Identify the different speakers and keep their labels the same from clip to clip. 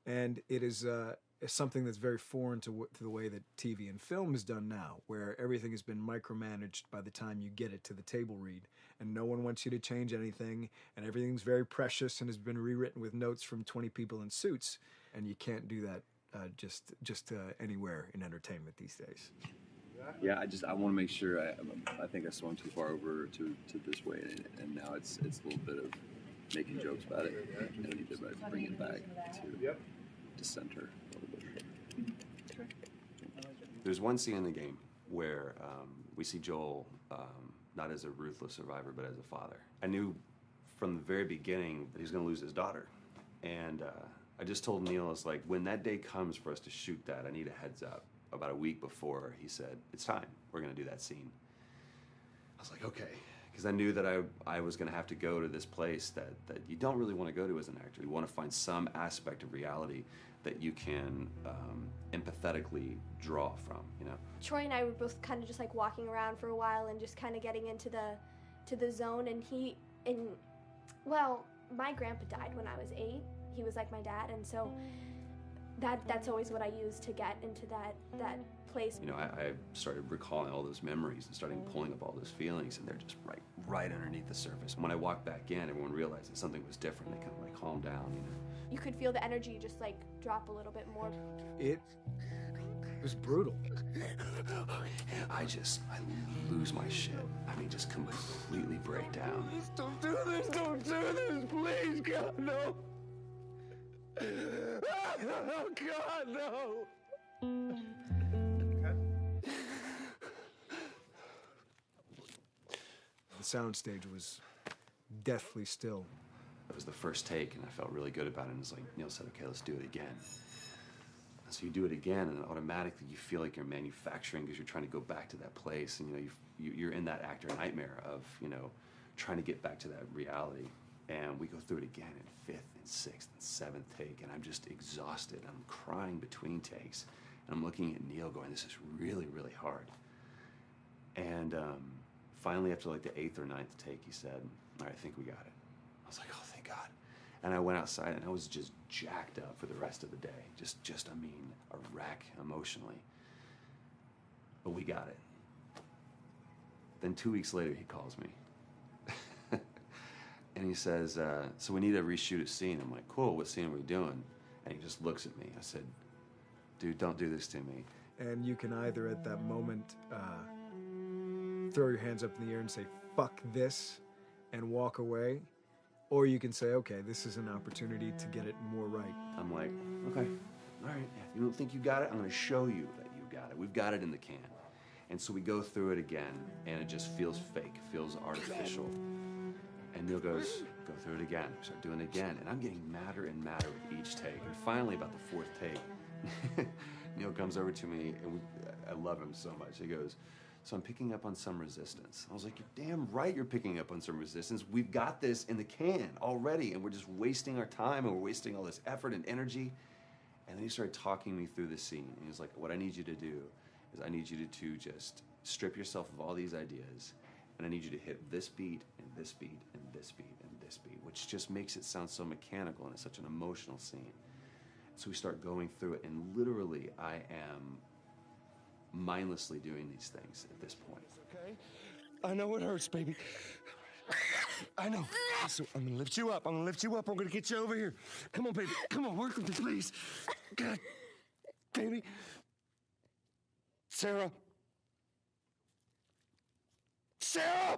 Speaker 1: And it is something that's very foreign to the way that TV and film is done now, where everything has been micromanaged by the time you get it to the table read, and no one wants you to change anything, and everything's very precious and has been rewritten with notes from 20 people in suits, and you can't do that just anywhere in entertainment these days.
Speaker 2: Yeah, I want to make sure. I think I swung too far over to this way, and now it's a little bit of making jokes about it, and we need to bring it back to center a little bit.
Speaker 3: There's one scene in the game where we see Joel not as a ruthless survivor, but as a father. I knew from the very beginning that he was going to lose his daughter, and I just told Neil, it's like, when that day comes for us to shoot that, I need a heads up. About a week before, he said, it's time, we're going to do that scene. I was like, okay, because I knew that I was going to have to go to this place that you don't really want to go to as an actor. You want to find some aspect of reality that you can empathetically draw from, you know?
Speaker 4: Troy and I were both kind of just like walking around for a while and just kind of getting into the zone, and well, my grandpa died when I was 8. He was like my dad, and so that's always what I use to get into that place.
Speaker 3: You know, I started recalling all those memories and starting pulling up all those feelings, and they're just right underneath the surface. When I walked back in, everyone realized that something was different. They kind of like calmed down, you know.
Speaker 4: You could feel the energy just like drop a little bit more.
Speaker 1: It was brutal.
Speaker 3: I lose my shit. I mean, just completely break down.
Speaker 5: Don't do this, please, God, no. Oh, God, no!
Speaker 1: The soundstage was deathly still.
Speaker 3: It was the first take, and I felt really good about it. And it's like Neil said, okay, let's do it again. And so you do it again, and automatically you feel like you're manufacturing because you're trying to go back to that place, and you know you're in that actor nightmare of, you know, trying to get back to that reality. And we go through it again in 5th and 6th and 7th take, and I'm just exhausted. I'm crying between takes, and I'm looking at Neil going, this is really, really hard. And finally, after like the 8th or 9th take, he said, all right, I think we got it. I was like, oh, thank God. And I went outside, and I was just jacked up for the rest of the day. Just I mean, a wreck emotionally. But we got it. Then 2 weeks later, he calls me. And he says, so we need to reshoot a scene. I'm like, cool, what scene are we doing? And he just looks at me. I said, dude, don't do this to me.
Speaker 1: And you can either at that moment throw your hands up in the air and say, fuck this, and walk away. Or you can say, okay, this is an opportunity to get it more right.
Speaker 3: I'm like, okay, all right. If you don't think you got it, I'm going to show you that you got it. We've got it in the can. And so we go through it again, and it just feels fake, feels artificial. And Neil goes, go through it again. We start doing it again. And I'm getting madder and madder with each take. And finally, about the 4th take, Neil comes over to me, and I love him so much. He goes, so I'm picking up on some resistance. I was like, you're damn right you're picking up on some resistance. We've got this in the can already, and we're just wasting our time, and we're wasting all this effort and energy. And then he started talking me through the scene. And he was like, what I need you to do is I need you to just strip yourself of all these ideas, and I need you to hit this beat, and this beat, and this beat, and this beat, which just makes it sound so mechanical, and it's such an emotional scene. So we start going through it, and literally I am mindlessly doing these things at this point.
Speaker 5: Okay? I know it hurts, baby. I know. So I'm gonna lift you up. I'm gonna get you over here. Come on, baby. Come on, work with me, please. God, baby. Sarah. Sarah!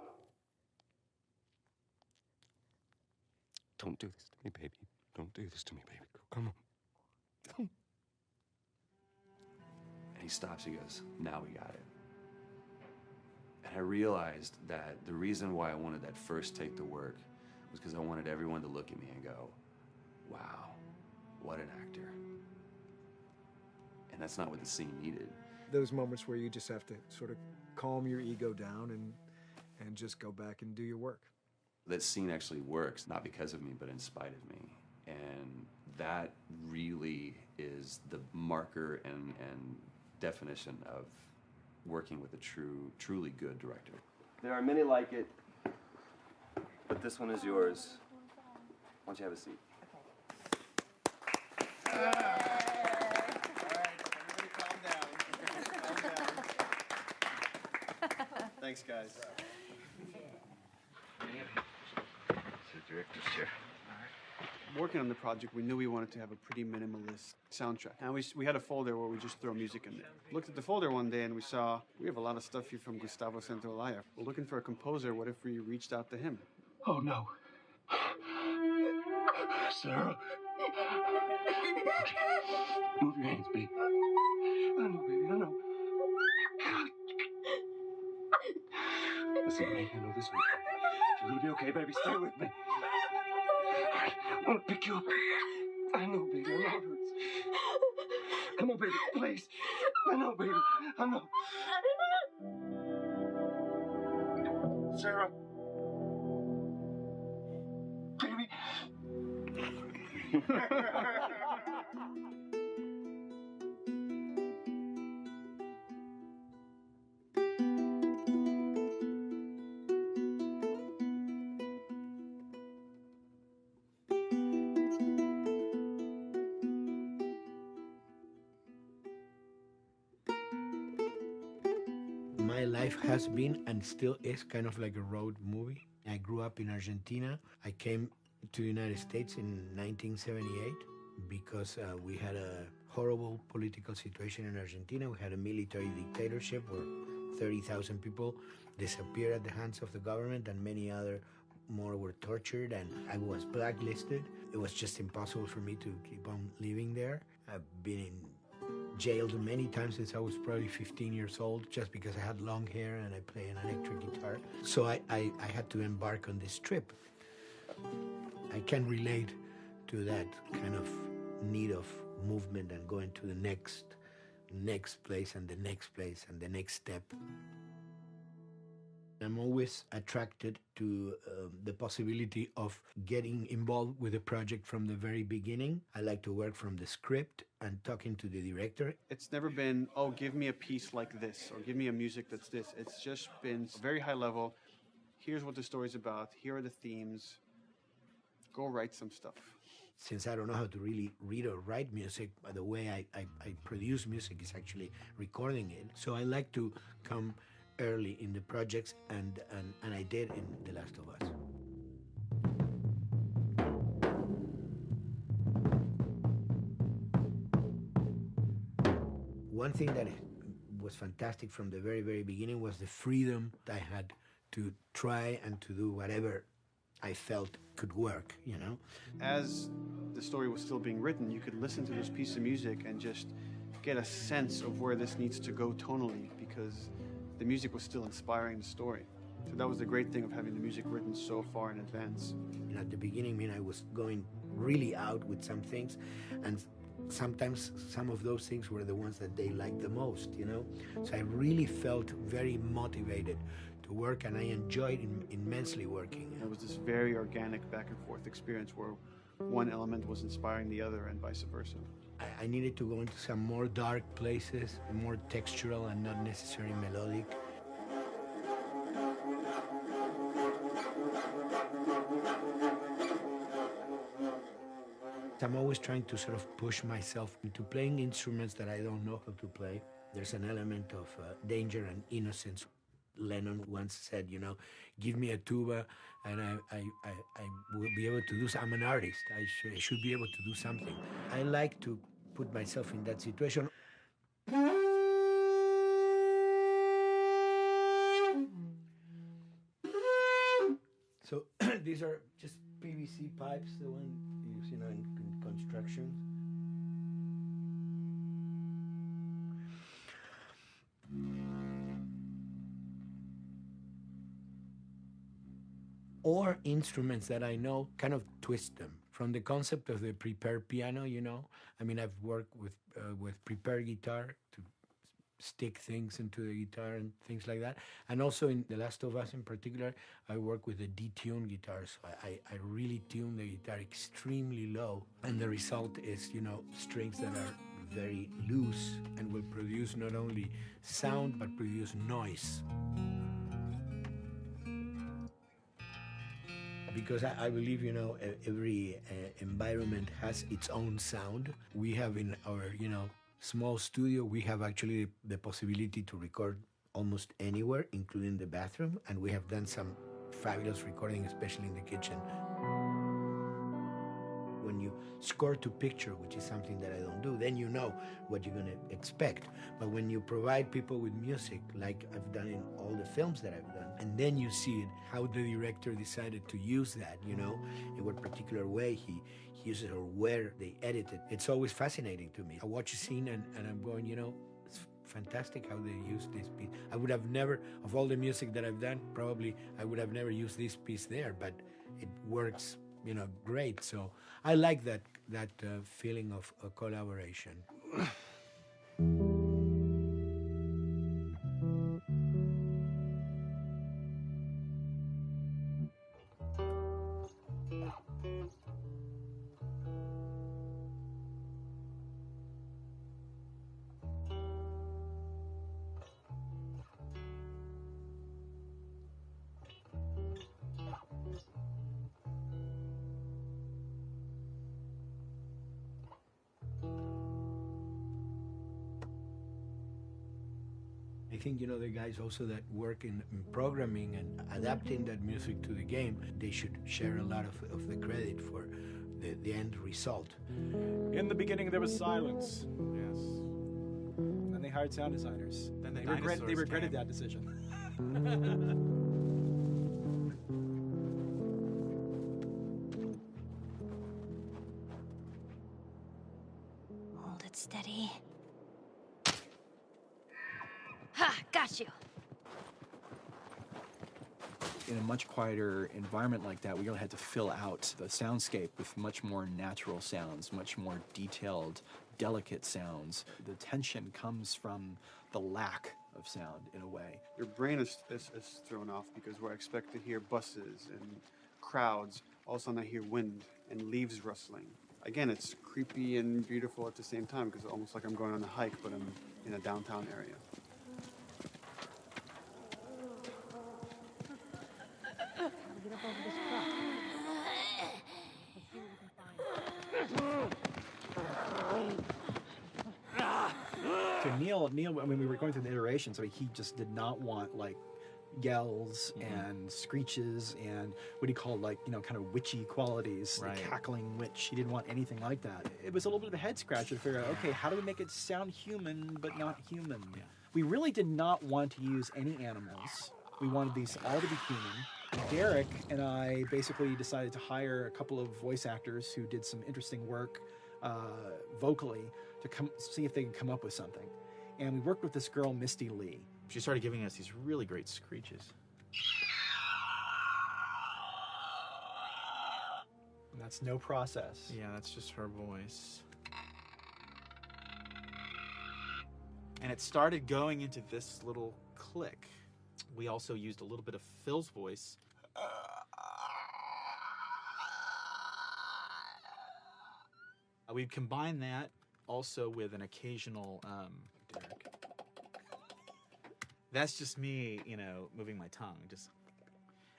Speaker 5: Don't do this to me, baby. Don't do this to me, baby. Come on.
Speaker 3: And he stops, he goes, now we got it. And I realized that the reason why I wanted that first take to work was because I wanted everyone to look at me and go, wow, what an actor. And that's not what the scene needed.
Speaker 1: Those moments where you just have to sort of calm your ego down and just go back and do your work.
Speaker 3: That scene actually works, not because of me, but in spite of me. And that really is the marker and definition of working with a truly good director.
Speaker 2: There are many like it, but this one is yours. Why don't you have a seat?
Speaker 6: Thanks, guys.
Speaker 3: It's the director's chair.
Speaker 6: Working on the project, we knew we wanted to have a pretty minimalist soundtrack. And we had a folder where we just throw music in there. Looked at the folder one day and we saw, we have a lot of stuff here from Gustavo Santaolalla. We're looking for a composer. What if we reached out to him?
Speaker 5: Oh, no. Sarah. Move your hands, baby. I know, baby, I know. Listen, baby, I know this one. You're gonna be okay, baby. Stay with me. I want to pick you up. I know, baby. I know it hurts. Come on, baby. Please. I know, baby. I know. Sarah. Baby.
Speaker 7: My life has been and still is kind of like a road movie. I grew up in Argentina. I came to the United States in 1978 because we had a horrible political situation in Argentina. We had a military dictatorship where 30,000 people disappeared at the hands of the government and many other more were tortured, and I was blacklisted. It was just impossible for me to keep on living there. I've been in jailed many times since I was probably 15 years old just because I had long hair and I play an electric guitar. So I had to embark on this trip. I can relate to that kind of need of movement and going to the next place and the next place and the next step. I'm always attracted to the possibility of getting involved with a project from the very beginning. I like to work from the script and talking to the director.
Speaker 6: It's never been, oh, give me a piece like this or give me a music that's this. It's just been very high level. Here's what the story's about. Here are the themes. Go write some stuff.
Speaker 7: Since I don't know how to really read or write music, the way I produce music is actually recording it. So I like to come early in the projects, and I did in The Last of Us. One thing that was fantastic from the very, very beginning was the freedom I had to try and to do whatever I felt could work, you know?
Speaker 6: As the story was still being written, you could listen to this piece of music and just get a sense of where this needs to go tonally, because the music was still inspiring the story. So that was the great thing of having the music written so far in advance.
Speaker 7: And at the beginning, I was going really out with some things, and sometimes some of those things were the ones that they liked the most, you know? So I really felt very motivated to work, and I enjoyed immensely working.
Speaker 6: It was this very organic back and forth experience where one element was inspiring the other and vice versa.
Speaker 7: I needed to go into some more dark places, more textural and not necessarily melodic. I'm always trying to sort of push myself into playing instruments that I don't know how to play. There's an element of danger and innocence. Lennon once said, you know, give me a tuba and I will be able to do something. I'm an artist. I should be able to do something. I like to put myself in that situation. So these are just PVC pipes, the one you use, you know, in construction. Or instruments that I know, kind of twist them. From the concept of the prepared piano, you know, I mean, I've worked with prepared guitar to stick things into the guitar and things like that. And also in The Last of Us in particular, I work with a detuned guitar. So I really tune the guitar extremely low. And the result is, you know, strings that are very loose and will produce not only sound, but produce noise. Because I believe, you know, every environment has its own sound. We have in our, you know, small studio, we have actually the possibility to record almost anywhere, including the bathroom, and we have done some fabulous recording, especially in the kitchen. When you score to picture, which is something that I don't do, then you know what you're going to expect. But when you provide people with music, like I've done in all the films that I've done, and then you see it, how the director decided to use that, you know, in what particular way he uses it or where they edit it, it's always fascinating to me. I watch a scene and I'm going, you know, it's fantastic how they use this piece. I would have never, of all the music that I've done, probably I would have never used this piece there, but it works, you know, great. So I like that feeling of a collaboration. I think, you know, the guys also that work in programming and adapting that music to the game, they should share a lot of the credit for the end result.
Speaker 8: In the beginning, there was silence. Yes. Then they hired sound designers.
Speaker 9: Then the
Speaker 8: they regretted
Speaker 9: came.
Speaker 8: that decision.
Speaker 10: Hold it steady. Ha! Got you.
Speaker 1: In a much quieter environment like that, we really had to fill out the soundscape with much more natural sounds, much more detailed, delicate sounds. The tension comes from the lack of sound, in a way.
Speaker 6: Your brain is thrown off because where I expect to hear buses and crowds, all of a sudden I hear wind and leaves rustling. Again, it's creepy and beautiful at the same time because it's almost like I'm going on a hike, but I'm in a downtown area.
Speaker 8: To Neil, I mean, we were going through the iterations, so he just did not want, like, yells and screeches and what he called, like, you know, kind of witchy qualities,
Speaker 9: Right.
Speaker 8: the cackling witch. He didn't want anything like that. It was a little bit of a head scratcher to figure out, okay, how do we make it sound human but not human?
Speaker 9: Yeah.
Speaker 8: We really did not want to use any animals. We wanted these all to be human. Derek and I basically decided to hire a couple of voice actors who did some interesting work vocally to see if they could come up with something. And we worked with this girl, Misty Lee.
Speaker 9: She started giving us these really great screeches.
Speaker 8: And that's no process.
Speaker 9: Yeah, that's just her voice. And it started going into this little click. We also used a little bit of Phil's voice. We'd combine that also with an occasional, Derek. That's just me, you know, moving my tongue.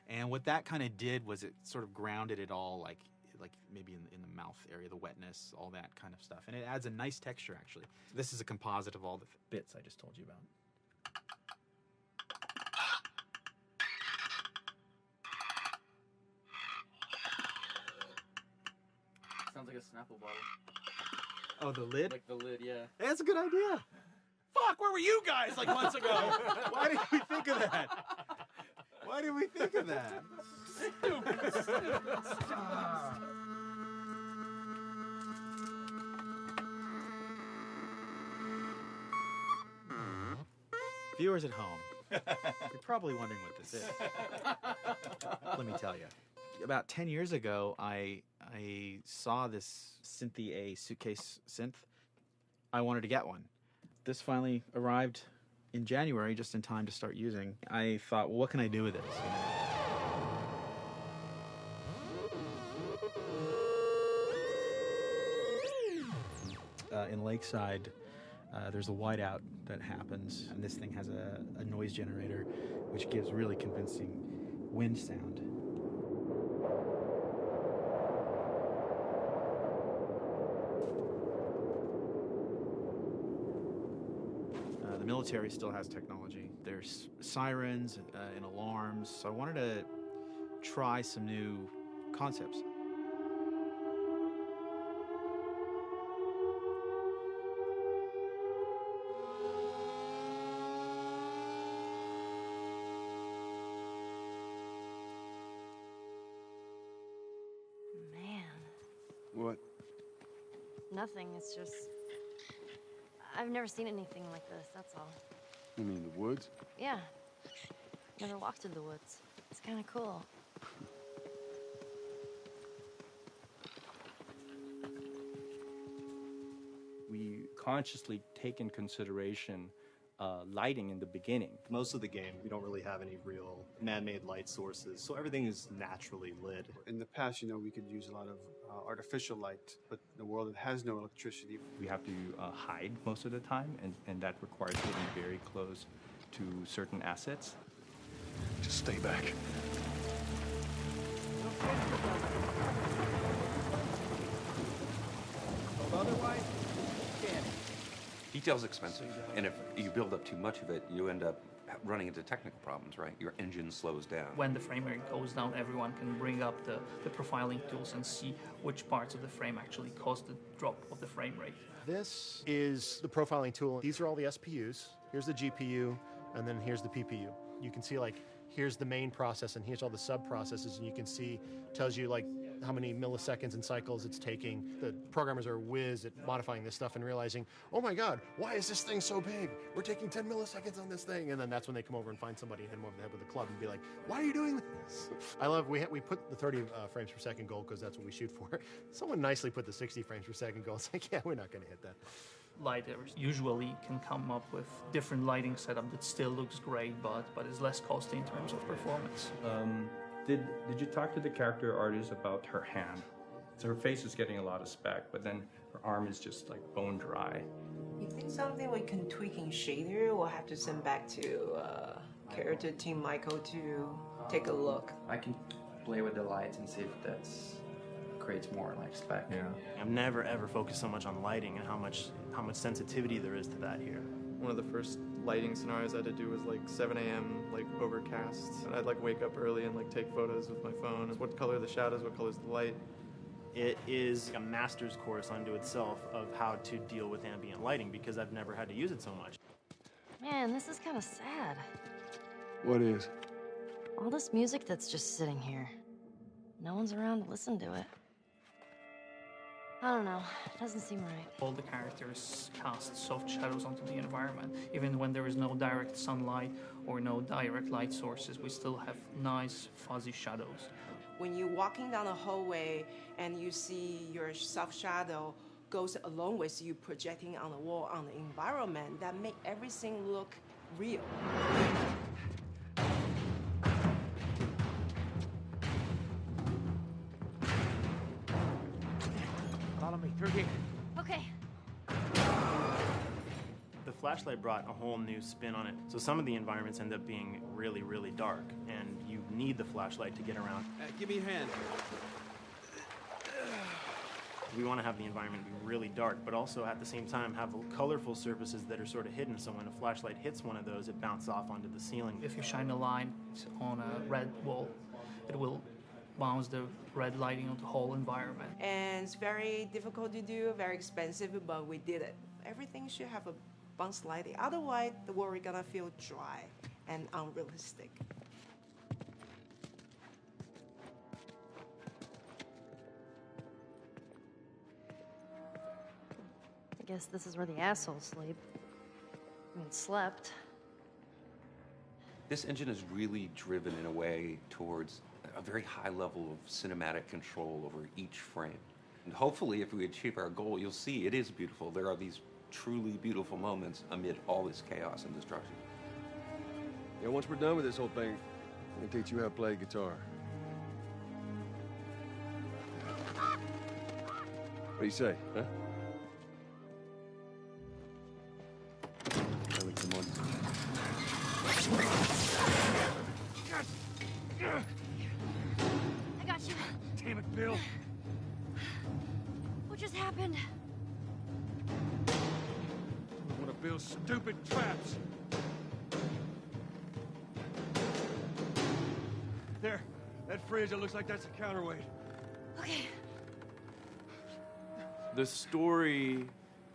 Speaker 9: And what that kind of did was it sort of grounded it all, like maybe in the mouth area, the wetness, all that kind of stuff. And it adds a nice texture, actually. This is a composite of all the bits I just told you about.
Speaker 11: Sounds like a Snapple bottle.
Speaker 9: Oh, the lid?
Speaker 11: Like the lid, yeah.
Speaker 9: That's a good idea. Fuck, where were you guys like months ago? Why did we think of that? Why did we think of that? Viewers at home, you're probably wondering what this is. Let me tell you. About 10 years ago, I saw this Synthie A suitcase synth. I wanted to get one. This finally arrived in January, just in time to start using. I thought, well, what can I do with this? In Lakeside, there's a whiteout that happens, and this thing has a noise generator, which gives really convincing wind sound. The military still has technology. There's sirens and alarms, so I wanted to try some new concepts.
Speaker 10: Man,
Speaker 5: What?
Speaker 10: nothing. It's just. I've never seen anything like this, that's all.
Speaker 5: You mean the woods?
Speaker 10: Yeah. Never walked in the woods. It's kind of cool.
Speaker 12: We consciously take in consideration lighting in the beginning.
Speaker 13: Most of the game, we don't really have any real man-made light sources, so everything is naturally lit.
Speaker 6: In the past, we could use a lot of artificial light, but in a world that has no electricity.
Speaker 12: We have to hide most of the time, and that requires getting very close to certain assets.
Speaker 5: Just stay back.
Speaker 11: Otherwise,
Speaker 3: Detail's expensive, and if you build up too much of it, you end up running into technical problems, right? Your engine slows down.
Speaker 11: when the frame rate goes down, everyone can bring up the profiling tools and see which parts of the frame actually cause the drop of the frame rate.
Speaker 14: This is the profiling tool. These are all the SPUs. Here's the GPU, and then here's the PPU. You can see, like, here's the main process, and here's all the sub-processes, and you can see, tells you, like, how many milliseconds and cycles it's taking. The programmers are whiz at modifying this stuff and realizing, oh my God, why is this thing so big? We're taking 10 milliseconds on this thing. And then that's when they come over and find somebody and hit them over the head with a club and be like, why are you doing this? I love, we put the 30 frames per second goal because that's what we shoot for. Someone nicely put the 60 frames per second goal. It's like, yeah, we're not going to hit that.
Speaker 11: Lighters usually can come up with different lighting setup that still looks great, but is less costly in terms of performance.
Speaker 12: Did you talk to the character artist about her hand? So her face is getting a lot of spec, but then her arm is just like bone dry.
Speaker 15: You think something we can tweak in shader? We'll have to send back to character team Michael to take a look.
Speaker 11: I can play with the lights and see if that creates more like spec.
Speaker 12: Yeah.
Speaker 14: I've never ever focused so much on lighting and how much sensitivity there is to that here.
Speaker 16: One of the first lighting scenarios I had to do was like 7 a.m. like overcast, and I'd like wake up early and like take photos with my phone. What color are the shadows? What color is the light?
Speaker 14: It is a master's course unto itself of how to deal with ambient lighting because I've never had to use it so much.
Speaker 10: Man, this is kind of sad.
Speaker 5: What is?
Speaker 10: All this music that's just sitting here. No one's around to listen to it. I don't know. It doesn't seem right.
Speaker 11: All the characters cast soft shadows onto the environment. Even when there is no direct sunlight or no direct light sources, we still have nice fuzzy shadows.
Speaker 15: When you're walking down the hallway and you see your soft shadow goes along with you projecting on the wall on the environment, that make everything look real.
Speaker 14: Follow me through here.
Speaker 10: Okay.
Speaker 14: The flashlight brought a whole new spin on it. So some of the environments end up being really, really dark, and you need the flashlight to get around.
Speaker 11: Give me your hand.
Speaker 14: We want to have the environment be really dark, but also at the same time have colorful surfaces that are sort of hidden, so when a flashlight hits one of those, it bounces off onto the ceiling.
Speaker 11: If you shine a light on a red wall, it will bounce the red lighting on the whole environment.
Speaker 15: And it's very difficult to do, very expensive, but we did it. Everything should have a bounce lighting. Otherwise, the world is gonna feel dry and unrealistic.
Speaker 10: I guess this is where the assholes sleep. I mean, slept.
Speaker 3: This engine is really driven in a way towards a very high level of cinematic control over each frame. And hopefully, if we achieve our goal, you'll see it is beautiful. There are these truly beautiful moments amid all this chaos and destruction.
Speaker 5: Yeah, once we're done with this whole thing, I'm gonna teach you how to play guitar. What do you say, huh? Ellie, come on.
Speaker 10: I got you.
Speaker 5: Damn it, Bill.
Speaker 10: What just happened?
Speaker 5: One of Bill's those stupid traps. There, that fridge, it looks like that's a counterweight.
Speaker 10: Okay.
Speaker 17: The story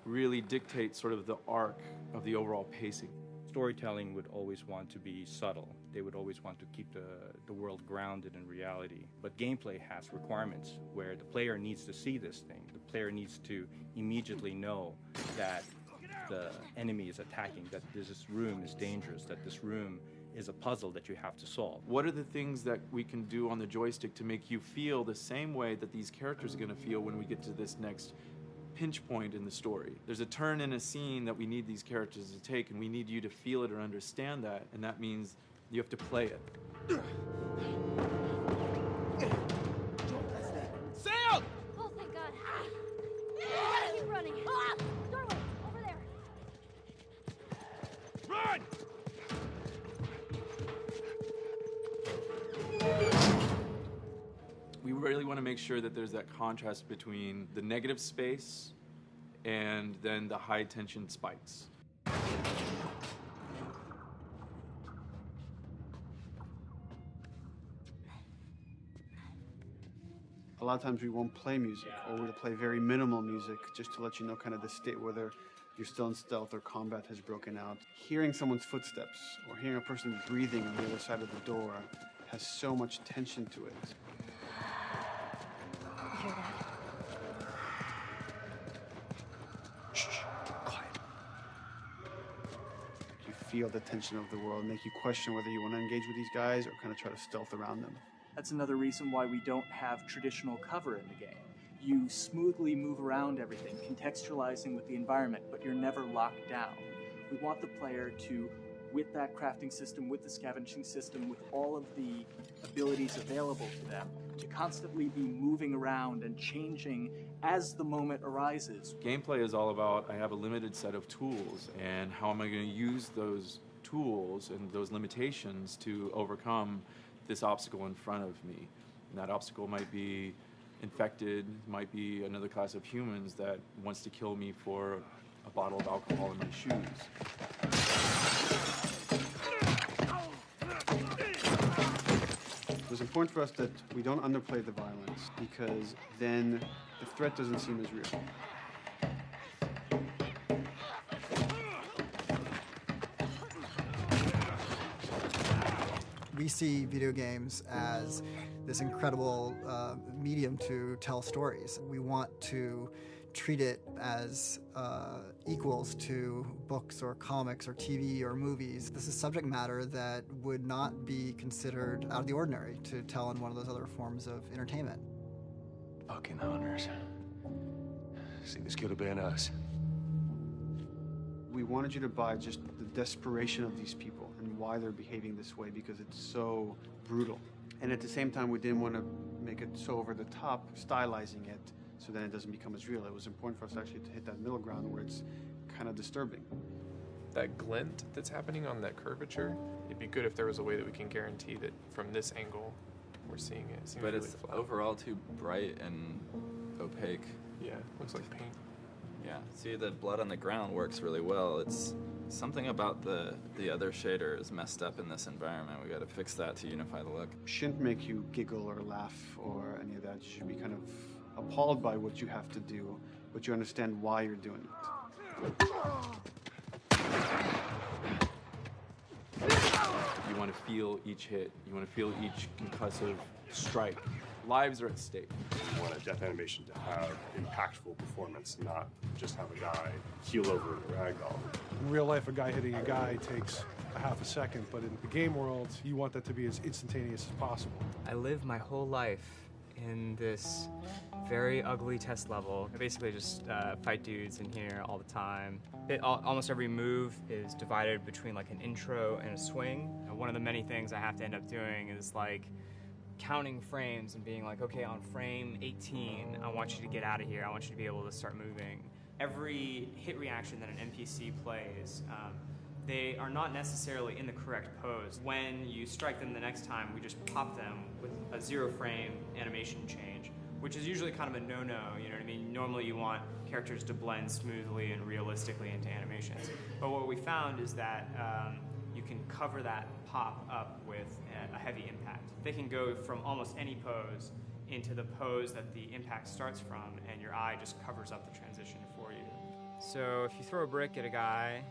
Speaker 17: really dictates sort of the arc of the overall pacing.
Speaker 12: Storytelling would always want to be subtle. They would always want to keep the world grounded in reality. But gameplay has requirements where the player needs to see this thing. The player needs to immediately know that the enemy is attacking, that this room is dangerous, that this room is a puzzle that you have to solve.
Speaker 17: What are the things that we can do on the joystick to make you feel the same way that these characters are going to feel when we get to this next pinch point in the story? There's a turn in a scene that we need these characters to take, and we need you to feel it or understand that, and that means you have to play it.
Speaker 10: Sailed! Oh, thank God. Keep running. Doorway, over there.
Speaker 5: Run!
Speaker 17: We really want to make sure that there's that contrast between the negative space and then the high tension spikes.
Speaker 6: A lot of times we won't play music, or we'll play very minimal music just to let you know kind of the state, whether you're still in stealth or combat has broken out. Hearing someone's footsteps or hearing a person breathing on the other side of the door has so much tension to it.
Speaker 10: You hear that?
Speaker 6: Shh, quiet. You feel the tension of the world, make you question whether you want to engage with these guys or kind of try to stealth around them.
Speaker 18: That's another reason why we don't have traditional cover in the game. You smoothly move around everything, contextualizing with the environment, but you're never locked down. We want the player to, with that crafting system, with the scavenging system, with all of the abilities available to them, to constantly be moving around and changing as the moment arises.
Speaker 17: Gameplay is all about, I have a limited set of tools, and how am I going to use those tools and those limitations to overcome this obstacle in front of me. And that obstacle might be infected, might be another class of humans that wants to kill me for a bottle of alcohol in my shoes.
Speaker 6: It was important for us that we don't underplay the violence, because then the threat doesn't seem as real.
Speaker 19: We see video games as this incredible medium to tell stories. We want to treat it as equals to books or comics or TV or movies. This is subject matter that would not be considered out of the ordinary to tell in one of those other forms of entertainment.
Speaker 5: Fucking hunters. See, this could have been us.
Speaker 6: We wanted you to buy just the desperation of these people and why they're behaving this way, because it's so brutal. And at the same time, we didn't want to make it so over the top, stylizing it, so then it doesn't become as real. It was important for us actually to hit that middle ground where it's kind of disturbing.
Speaker 20: That glint that's happening on that curvature, it'd be good if there was a way that we can guarantee that from this angle, we're seeing it. It seems
Speaker 21: But
Speaker 20: really
Speaker 21: it's
Speaker 20: flat.
Speaker 21: overall too bright and opaque.
Speaker 20: Yeah, looks like paint.
Speaker 21: Yeah, see, the blood on the ground works really well. It's something about the other shader is messed up in this environment. We got to fix that to unify the look.
Speaker 6: Shouldn't make you giggle or laugh or any of that. You should be kind of appalled by what you have to do, but you understand why you're doing it.
Speaker 17: You want to feel each hit. You want to feel each concussive strike. Lives are at stake.
Speaker 22: You want a death animation to have impactful performance, not just have a guy keel over in a ragdoll.
Speaker 23: In real life, a guy hitting a guy takes a half a second, but in the game world, you want that to be as instantaneous as possible.
Speaker 24: I lived my whole life in this very ugly test level. I basically just fight dudes in here all the time. Almost every move is divided between like an intro and a swing. One of the many things I have to end up doing is like counting frames and being like, okay, on frame 18, I want you to get out of here. I want you to be able to start moving. Every hit reaction that an NPC plays, they are not necessarily in the correct pose. When you strike them the next time, we just pop them with a 0 frame animation change, which is usually kind of a no-no, you know what I mean? Normally you want characters to blend smoothly and realistically into animations. But what we found is that you can cover that pop up with a heavy impact. They can go from almost any pose into the pose that the impact starts from, and your eye just covers up the transition for you. So if you throw a brick at a guy,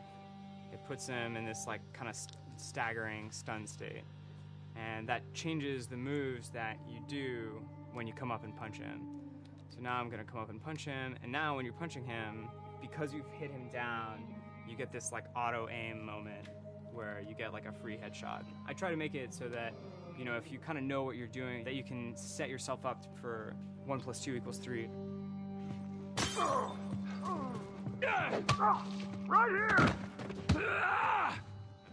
Speaker 24: it puts him in this like kind of staggering stun state. And that changes the moves that you do when you come up and punch him. So now I'm gonna come up and punch him, and now when you're punching him, because you've hit him down, you get this like auto aim moment where you get like a free headshot. I try to make it so that, you know, if you kind of know what you're doing, that you can set yourself up for 1 + 2 = 3.
Speaker 5: Right here!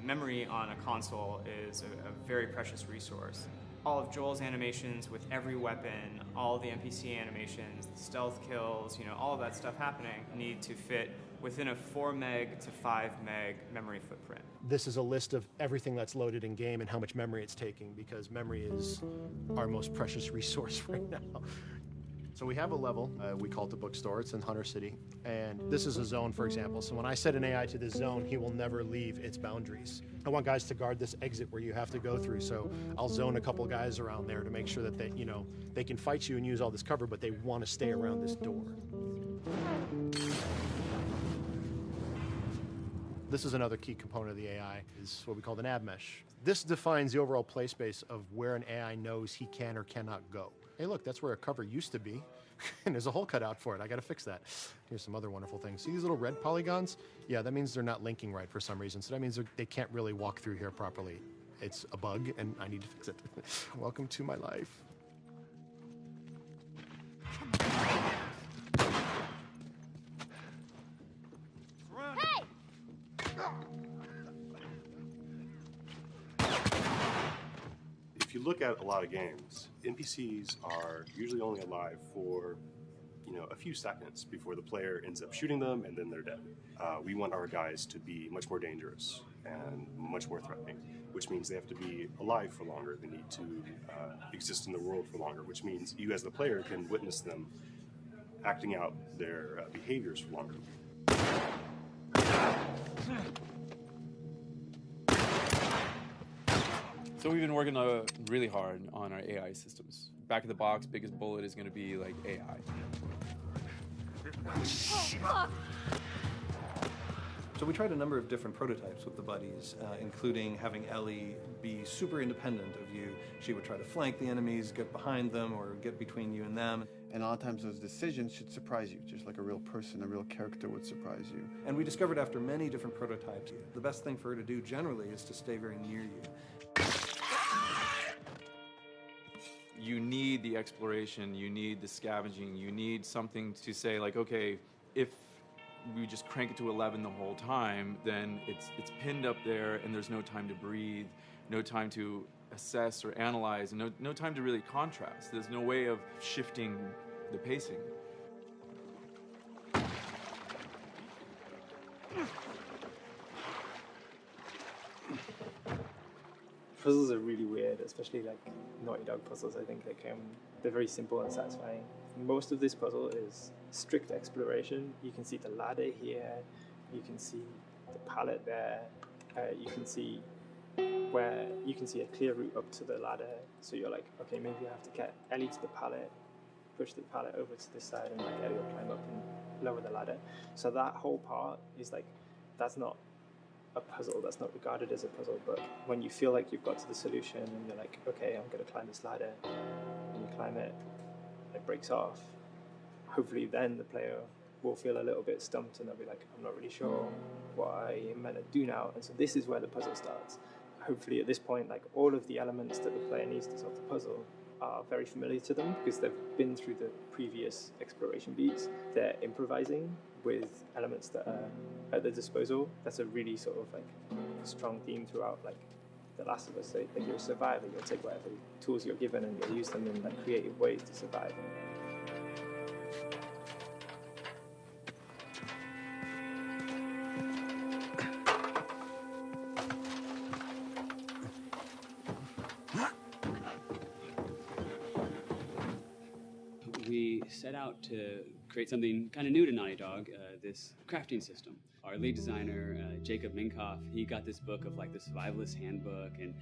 Speaker 24: Memory on a console is a very precious resource. All of Joel's animations with every weapon, all the NPC animations, the stealth kills, you know, all of that stuff happening need to fit within a 4 meg to 5 meg memory footprint.
Speaker 14: This is a list of everything that's loaded in game and how much memory it's taking, because memory is our most precious resource right now. So we have a level, we call it the bookstore, it's in Hunter City, and this is a zone, for example. So when I set an AI to this zone, he will never leave its boundaries. I want guys to guard this exit where you have to go through, so I'll zone a couple guys around there to make sure that they, you know, they can fight you and use all this cover, but they want to stay around this door. This is another key component of the AI, is what we call the nav mesh. This defines the overall play space of where an AI knows he can or cannot go. Hey, look, that's where a cover used to be, and there's a hole cut out for it. I got to fix that. Here's some other wonderful things. See these little red polygons? Yeah, that means they're not linking right for some reason, so that means they can't really walk through here properly. It's a bug, and I need to fix it. Welcome to my life.
Speaker 5: Hey!
Speaker 22: If you look at a lot of games, NPCs are usually only alive for, you know, a few seconds before the player ends up shooting them and then they're dead. We want our guys to be much more dangerous and much more threatening, which means they have to be alive for longer. They need to exist in the world for longer, which means you as the player can witness them acting out their behaviors for longer.
Speaker 17: So we've been working really hard on our AI systems. Back of the box, biggest bullet is going to be like AI.
Speaker 1: So we tried a number of different prototypes with the buddies, including having Ellie be super independent of you. She would try to flank the enemies, get behind them, or get between you and them.
Speaker 6: And a lot of times those decisions should surprise you, just like a real person, a real character would surprise you.
Speaker 1: And we discovered after many different prototypes, the best thing for her to do generally is to stay very near you.
Speaker 17: You need the exploration, you need the scavenging, you need something to say like, okay, if we just crank it to 11 the whole time, then it's pinned up there and there's no time to breathe, no time to assess or analyze, and no time to really contrast. There's no way of shifting the pacing.
Speaker 2: Puzzles are really weird, especially like Naughty Dog puzzles. I think they're very simple and satisfying. Most of this puzzle is strict exploration. You can see the ladder here, you can see the pallet there, you can see a clear route up to the ladder. So you're like, okay, maybe I have to get Ellie to the pallet, push the pallet over to this side, and like Ellie will climb up and lower the ladder. So that whole part is like, that's not a puzzle, that's not regarded as a puzzle, but when you feel like you've got to the solution and you're like, okay, I'm going to climb this ladder, and you climb it, and it breaks off, hopefully then the player will feel a little bit stumped and they'll be like, I'm not really sure what I am meant to do now. And so this is where the puzzle starts. Hopefully at this point, like all of the elements that the player needs to solve the puzzle are very familiar to them because they've been through the previous exploration beats. They're improvising with elements that are at their disposal. That's a really sort of like strong theme throughout like The Last of Us. Like you're a survivor, you'll take whatever tools you're given and you'll use them in like creative ways to survive.
Speaker 4: We set out to create something kind of new to Naughty Dog, this crafting system. Our lead designer, Jacob Minkoff, he got this book of like the survivalist handbook and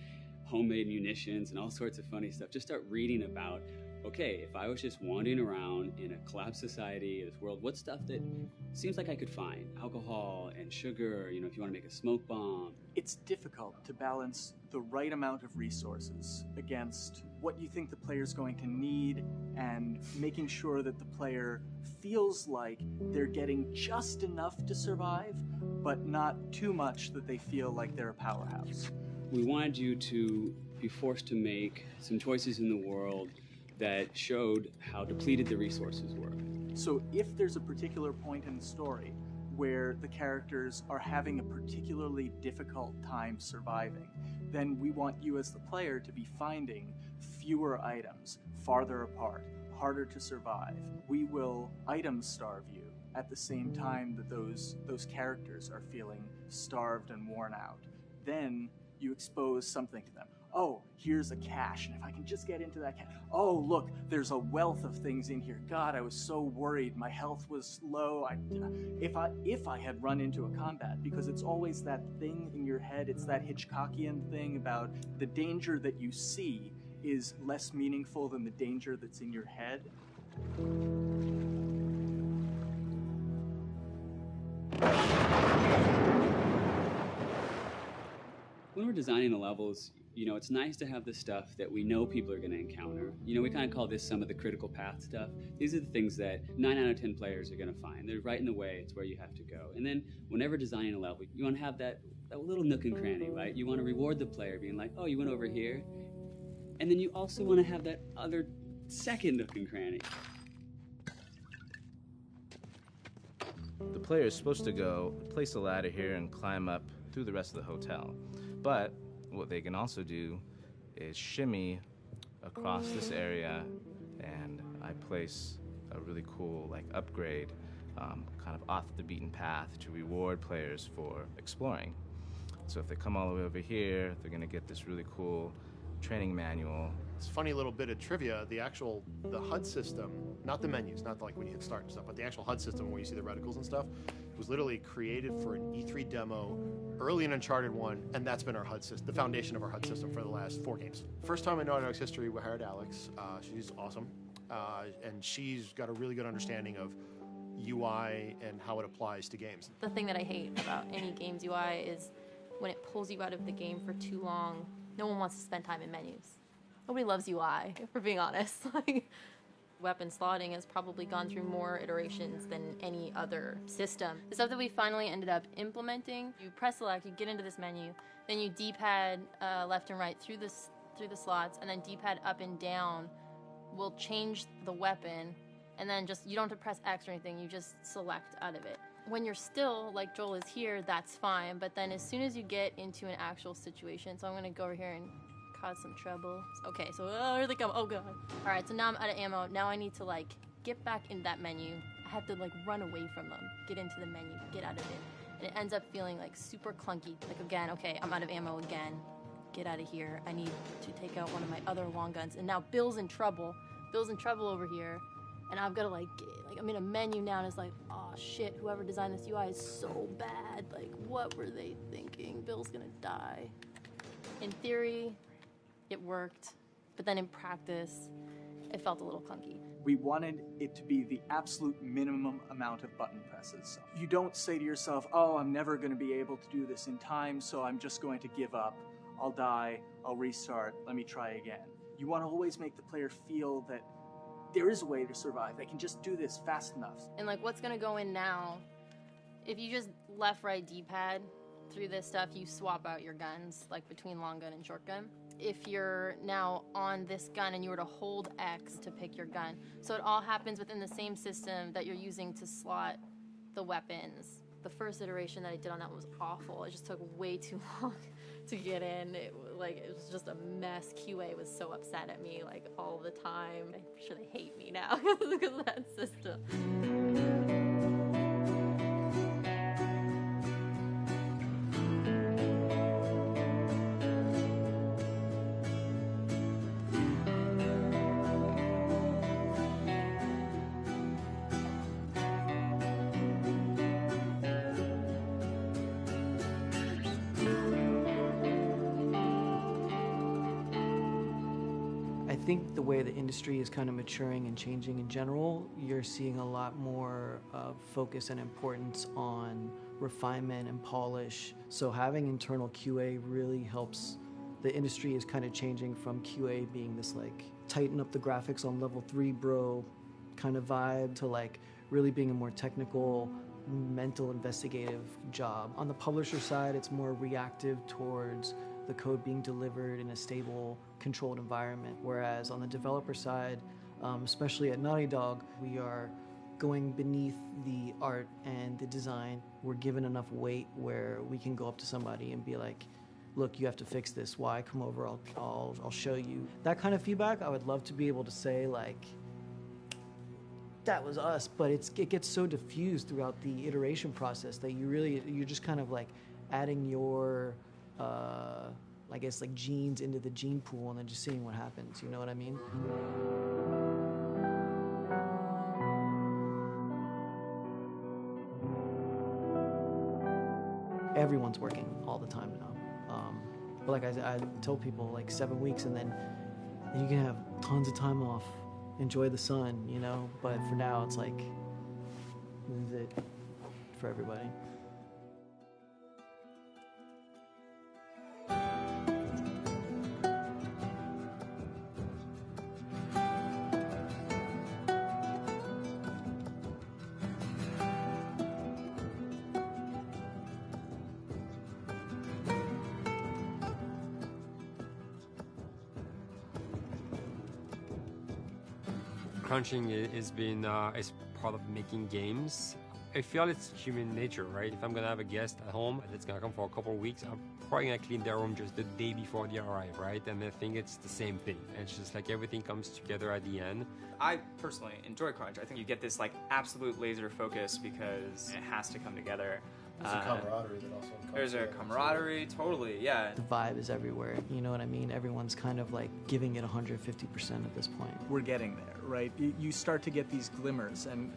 Speaker 4: homemade munitions and all sorts of funny stuff. Just start reading about, okay, if I was just wandering around in a collapsed society, this world, what stuff that seems like I could find? Alcohol and sugar, if you want to make a smoke bomb.
Speaker 18: It's difficult to balance the right amount of resources against what you think the player's going to need and making sure that the player feels like they're getting just enough to survive, but not too much that they feel like they're a powerhouse.
Speaker 4: We wanted you to be forced to make some choices in the world that showed how depleted the resources were.
Speaker 18: So if there's a particular point in the story where the characters are having a particularly difficult time surviving, then we want you as the player to be finding fewer items, farther apart, harder to survive. We will item starve you at the same time that those characters are feeling starved and worn out. Then you expose something to them. Oh, here's a cache, and if I can just get into that cache. Oh, look, there's a wealth of things in here. God, I was so worried. My health was low. If I had run into a combat, because it's always that thing in your head, it's that Hitchcockian thing about the danger that you see is less meaningful than the danger that's in your head.
Speaker 4: When we're designing the levels, it's nice to have the stuff that we know people are going to encounter. We kind of call this some of the critical path stuff. These are the things that 9 out of 10 players are going to find. They're right in the way. It's where you have to go. And then whenever designing a level, you want to have that little nook and cranny, right? You want to reward the player being like, oh, you went over here. And then you also want to have that other second nook and cranny.
Speaker 7: The player is supposed to go place a ladder here and climb up through the rest of the hotel. But what they can also do is shimmy across this area, and I place a really cool upgrade kind of off the beaten path to reward players for exploring. So if they come all the way over here, they're going to get this really cool training manual.
Speaker 14: It's a funny little bit of trivia. The HUD system, not the menus, not like when you hit start and stuff, but the actual HUD system where you see the reticles and stuff, was literally created for an E3 demo early in Uncharted 1, and that's been our HUD system, the foundation of our HUD system for the last 4 games. First time in Naughty Dog's history, we hired Alex. She's awesome, and she's got a really good understanding of UI and how it applies to games.
Speaker 8: The thing that I hate about any game's UI is when it pulls you out of the game for too long. No one wants to spend time in menus. Nobody loves UI, if we're being honest. Weapon slotting has probably gone through more iterations than any other system. The stuff that we finally ended up implementing, you press select, you get into this menu, then you D-pad left and right through the slots, and then D-pad up and down will change the weapon, and then you don't have to press X or anything, you just select out of it. When you're still, like Joel is here, that's fine, but then as soon as you get into an actual situation, so I'm gonna go over here and cause some trouble. Okay, so here they come. Oh god. All right, so now I'm out of ammo. Now I need to get back in that menu. I have to run away from them, get into the menu, get out of it, and it ends up feeling super clunky. Again, okay, I'm out of ammo again. Get out of here. I need to take out one of my other long guns, and now Bill's in trouble. Bill's in trouble over here, and I've got to I'm in a menu now, and it's oh shit, whoever designed this UI is so bad. What were they thinking? Bill's gonna die. In theory, it worked, but then in practice, it felt a little clunky.
Speaker 18: We wanted it to be the absolute minimum amount of button presses. You don't say to yourself, oh, I'm never going to be able to do this in time, so I'm just going to give up. I'll die, I'll restart, let me try again. You want to always make the player feel that there is a way to survive. They can just do this fast enough.
Speaker 8: And what's going to go in now, if you just left, right, D-pad through this stuff, you swap out your guns, between long gun and short gun. If you're now on this gun and you were to hold X to pick your gun. So it all happens within the same system that you're using to slot the weapons. The first iteration that I did on that was awful. It just took way too long to get in. It was just a mess. QA was so upset at me all the time. I'm sure they hate me now because of that system.
Speaker 9: think the way the industry is kind of maturing and changing in general, you're seeing a lot more focus and importance on refinement and polish. So having internal QA really helps. The industry is kind of changing from QA being this like tighten up the graphics on level 3 bro kind of vibe to like really being a more technical, mental, investigative job. On the publisher side, it's more reactive towards the code being delivered in a stable, controlled environment. Whereas on the developer side, especially at Naughty Dog, we are going beneath the art and the design. We're given enough weight where we can go up to somebody and be like, look, you have to fix this. Why? Come over, I'll show you. That kind of feedback, I would love to be able to say like, that was us, but it gets so diffused throughout the iteration process that you're just kind of like adding your, I guess like genes into the gene pool and then just seeing what happens, you know what I mean? Everyone's working all the time now. But like I tell people, like 7 weeks and then you can have tons of time off, enjoy the sun, you know? But for now, it's like, this is it for everybody.
Speaker 11: Crunching is part of making games. I feel it's human nature, right? If I'm gonna have a guest at home that's gonna come for a couple of weeks, I'm probably gonna clean their room just the day before they arrive, right? And I think it's the same thing. It's just like everything comes together at the end.
Speaker 13: I personally enjoy Crunch. I think you get this like absolute laser focus because it has to come together.
Speaker 14: There's a camaraderie that also comes
Speaker 13: There's a camaraderie, totally, yeah.
Speaker 9: The vibe is everywhere, you know what I mean? Everyone's kind of like giving it 150% at this point.
Speaker 18: We're getting there, right? You start to get these glimmers, and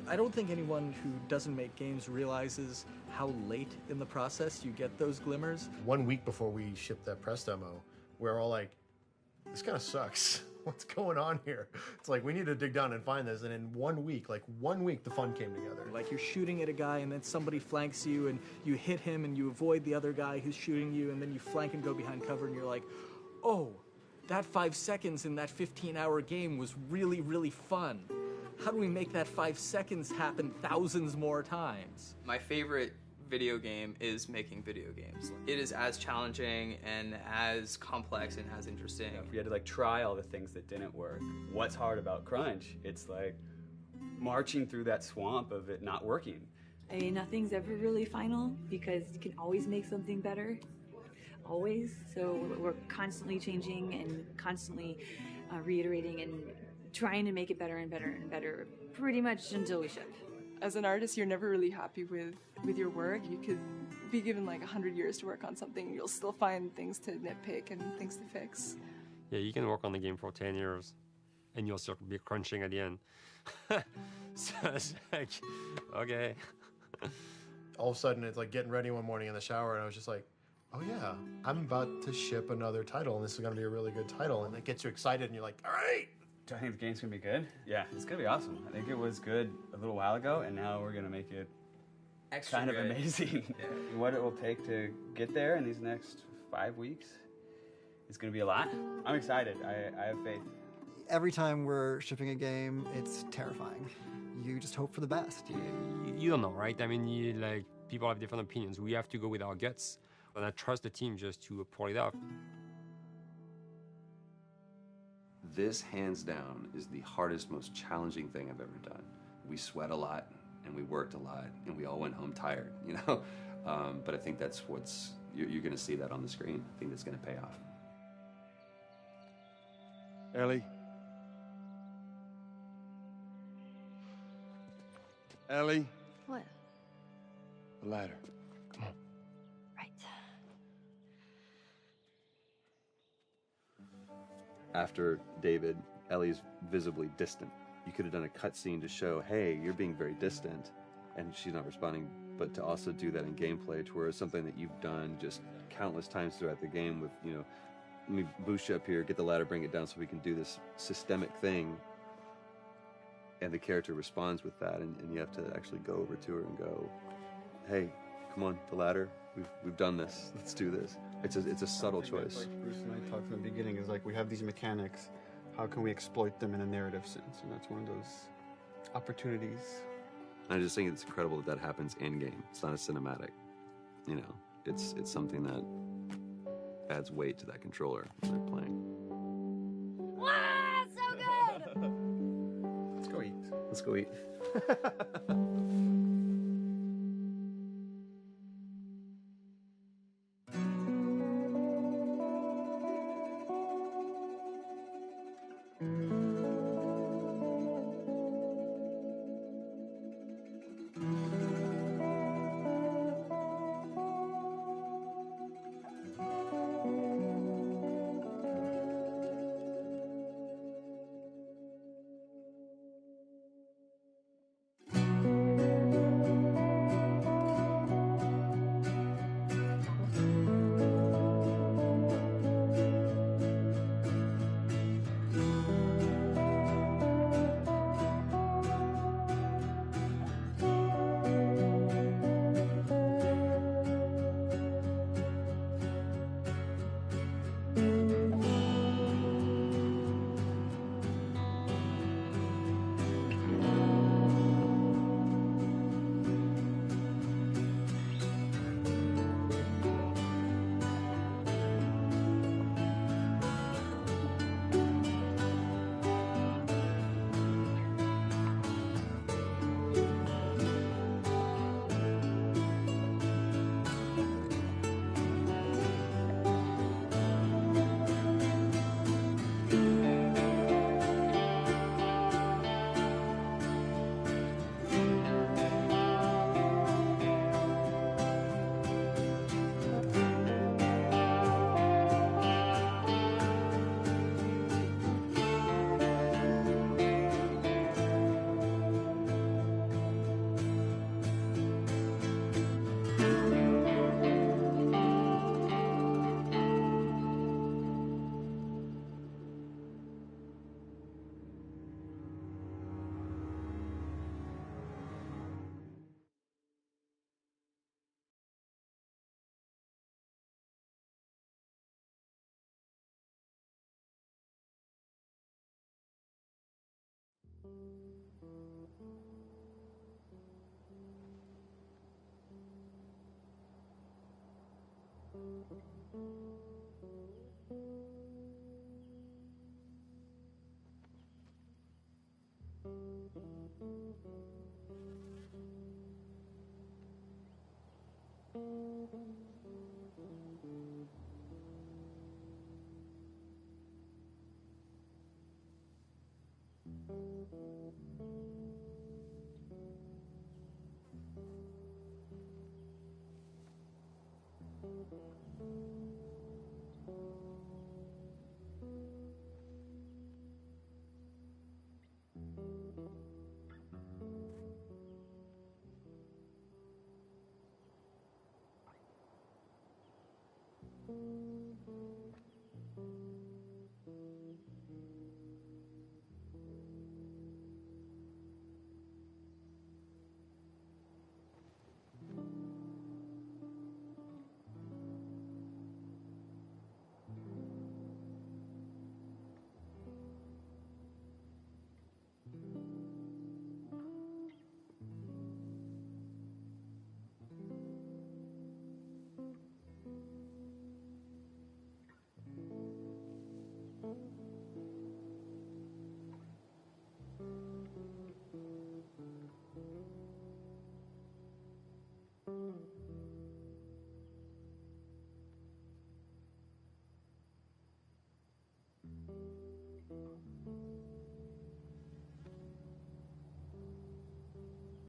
Speaker 18: I don't think anyone who doesn't make games realizes how late in the process you get those glimmers.
Speaker 14: 1 week before we shipped that press demo, we're all like, this kind of sucks. What's going on here? It's like, we need to dig down and find this. And in 1 week, the fun came together.
Speaker 18: Like you're shooting at a guy and then somebody flanks you and you hit him and you avoid the other guy who's shooting you and then you flank and go behind cover and you're like, oh, that 5 seconds in that 15-hour game was really, really fun. How do we make that 5 seconds happen thousands more times?
Speaker 13: My favorite video game is making video games. It is as challenging and as complex and as interesting.
Speaker 4: If we had to like try all the things that didn't work, what's hard about Crunch? It's like marching through that swamp of it not working.
Speaker 16: I mean, nothing's ever really final because you can always make something better, always. So we're constantly changing and constantly reiterating and trying to make it better and better and better pretty much until we ship.
Speaker 25: As an artist, you're never really happy with your work. You could be given like 100 years to work on something, you'll still find things to nitpick and things to fix.
Speaker 11: Yeah, you can work on the game for 10 years and you'll still be crunching at the end. So it's like, okay.
Speaker 14: All of a sudden, it's like getting ready one morning in the shower, and I was just like, oh yeah, I'm about to ship another title, and this is going to be a really good title, and it gets you excited, and you're like, all right.
Speaker 4: Do I think the game's gonna be good? Yeah, it's gonna be awesome. I think it was good a little while ago, and now we're gonna make it kind of amazing. Yeah. What it will take to get there in these next 5 weeks, it's gonna be a lot. I'm excited. I have faith.
Speaker 19: Every time we're shipping a game, it's terrifying. You just hope for the best.
Speaker 11: You don't know, right? I mean, people have different opinions. We have to go with our guts, and I trust the team just to pull it off.
Speaker 3: This, hands down, is the hardest, most challenging thing I've ever done. We sweat a lot, and we worked a lot, and we all went home tired, you know? But I think that's you're gonna see that on the screen. I think that's gonna pay off.
Speaker 5: Ellie? Ellie?
Speaker 10: What?
Speaker 5: The ladder. Come on.
Speaker 10: Right.
Speaker 3: After David, Ellie's visibly distant. You could have done a cutscene to show, hey, you're being very distant, and she's not responding, but to also do that in gameplay to where it's something that you've done just countless times throughout the game with, let me boost you up here, get the ladder, bring it down so we can do this systemic thing. And the character responds with that, and you have to actually go over to her and go, hey, come on, the ladder, we've done this, let's do this. It's a subtle choice.
Speaker 6: Like Bruce and I talked from the beginning, is like we have these mechanics, how can we exploit them in a narrative sense? And that's one of those opportunities.
Speaker 3: I just think it's incredible that that happens in-game. It's not a cinematic, you know. It's something that adds weight to that controller when they're playing.
Speaker 10: Wow, so good!
Speaker 6: Let's go eat.
Speaker 3: Let's go eat.